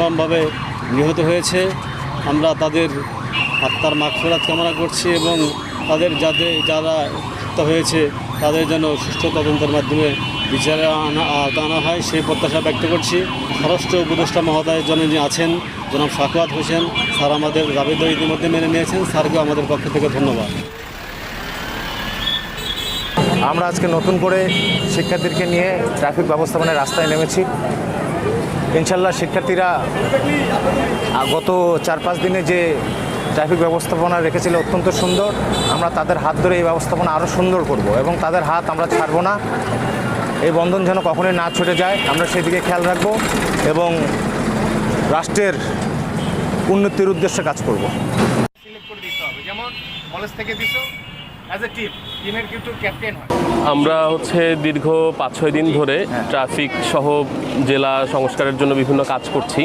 নির্মমভাবে নিহত হয়েছে। আমরা তাদের আত্মার মাগফিরাত কামনা করছি এবং তাদের যারা হত্যা হয়েছে তাদের যেন সুষ্ঠু তদন্তের মাধ্যমে বিচারে আনা হয় সেই প্রত্যাশা ব্যক্ত করছি। স্বরাষ্ট্র উপদেষ্টা মহোদয় যিনি আছেন জনাব সাখাওয়াত হোসেন স্যার আমাদের আবেদন ইতিমধ্যে মেনে নিয়েছেন। স্যারকেও আমাদের পক্ষ থেকে ধন্যবাদ। আমরা আজকে নতুন করে শিক্ষার্থীদেরকে নিয়ে ট্রাফিক ব্যবস্থাপনায় রাস্তায় নেমেছি। ইনশাল্লাহ শিক্ষার্থীরা গত 4-5 দিনে যে ট্রাফিক ব্যবস্থাপনা রেখেছিল অত্যন্ত সুন্দর। আমরা তাদের হাত ধরে এই ব্যবস্থাপনা আরও সুন্দর করব এবং তাদের হাত আমরা ছাড়বো না। এই বন্ধন যেন কখনোই না ছুটে যায়, আমরা সেদিকে খেয়াল রাখবো এবং রাষ্ট্রের উন্নতির উদ্দেশ্যে কাজ করব। আমরা দীর্ঘ 5-6 দিন ধরে ট্রাফিক সহ জেলা সংস্কারের জন্য বিভিন্ন কাজ করছি।